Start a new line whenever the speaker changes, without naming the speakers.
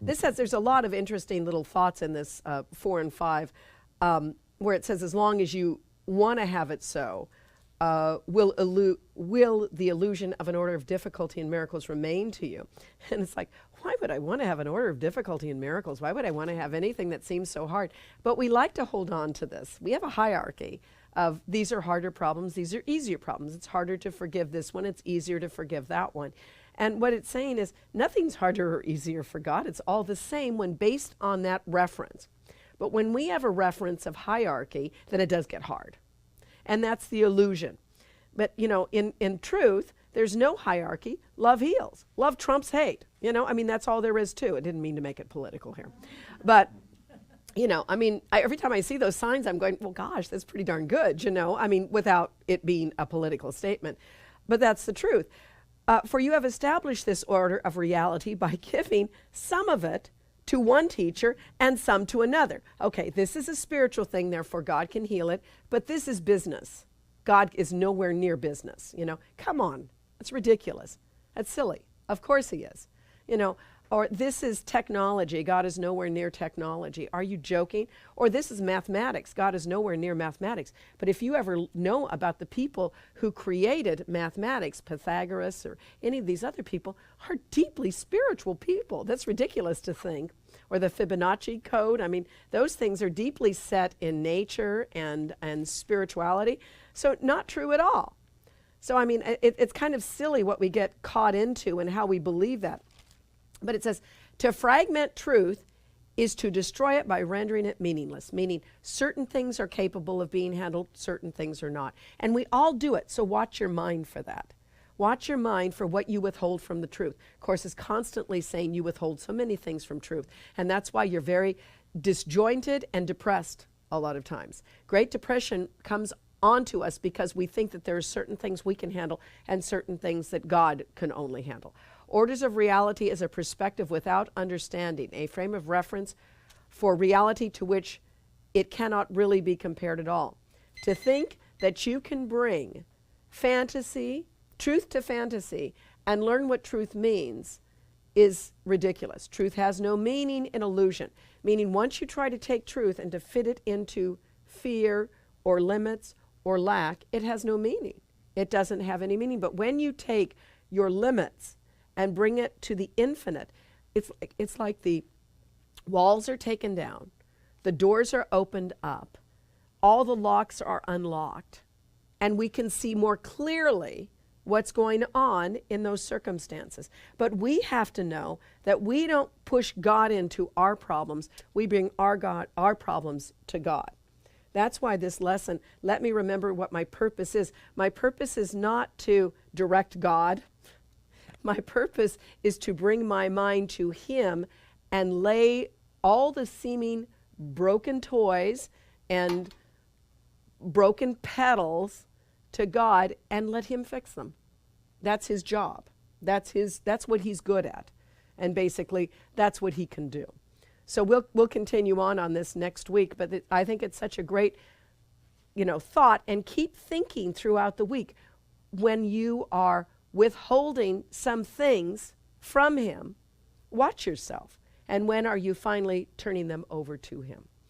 This says there's a lot of interesting little thoughts in this 4 and 5, where it says, as long as you want to have it so, will the illusion of an order of difficulty and miracles remain to you? And it's like, why would I want to have an order of difficulty and miracles? Why would I want to have anything that seems so hard? But we like to hold on to this. We have a hierarchy of these are harder problems, these are easier problems. It's harder to forgive this one, it's easier to forgive that one. And what it's saying is nothing's harder or easier for God. It's all the same when based on that reference. But when we have a reference of hierarchy, then it does get hard. And that's the illusion. But, you know, in truth, there's no hierarchy. Love heals. Love trumps hate. You know, I mean, that's all there is to it. I didn't mean to make it political here. But, you know, I mean, every time I see those signs, I'm going, well, gosh, that's pretty darn good, you know. I mean, without it being a political statement. But that's the truth. For you have established this order of reality by giving some of it to one teacher and some to another. Okay, this is a spiritual thing, therefore God can heal it, but this is business. God is nowhere near business, you know. Come on, that's ridiculous. That's silly. Of course he is, you know. Or this is technology. God is nowhere near technology. Are you joking? Or this is mathematics. God is nowhere near mathematics. But if you ever know about the people who created mathematics, Pythagoras or any of these other people, are deeply spiritual people. That's ridiculous to think. Or the Fibonacci code. I mean, those things are deeply set in nature and spirituality. So not true at all. So, I mean, it's kind of silly what we get caught into and how we believe that. But it says, to fragment truth is to destroy it by rendering it meaningless, meaning certain things are capable of being handled, certain things are not. And we all do it, so watch your mind for that. Watch your mind for what you withhold from the truth. Of course, it's constantly saying you withhold so many things from truth, and that's why you're very disjointed and depressed a lot of times. Great Depression comes onto us because we think that there are certain things we can handle and certain things that God can only handle. Orders of reality is a perspective without understanding, a frame of reference for reality to which it cannot really be compared at all. To think that you can bring fantasy, truth to fantasy, and learn what truth means is ridiculous. Truth has no meaning in illusion, meaning once you try to take truth and to fit it into fear or limits or lack, it has no meaning. It doesn't have any meaning. But when you take your limits and bring it to the infinite, it's like the walls are taken down, the doors are opened up, all the locks are unlocked, and we can see more clearly what's going on in those circumstances. But we have to know that we don't push God into our problems. We bring our problems to God. That's why this lesson, let me remember what my purpose is. My purpose is not to direct God. My purpose is to bring my mind to him and lay all the seeming broken toys and broken petals to God and let him fix them. That's his job. That's what he's good at. And basically, that's what he can do. So we'll continue on this next week, but I think it's such a great, you know, thought, and keep thinking throughout the week when you are withholding some things from him, watch yourself. And when are you finally turning them over to him?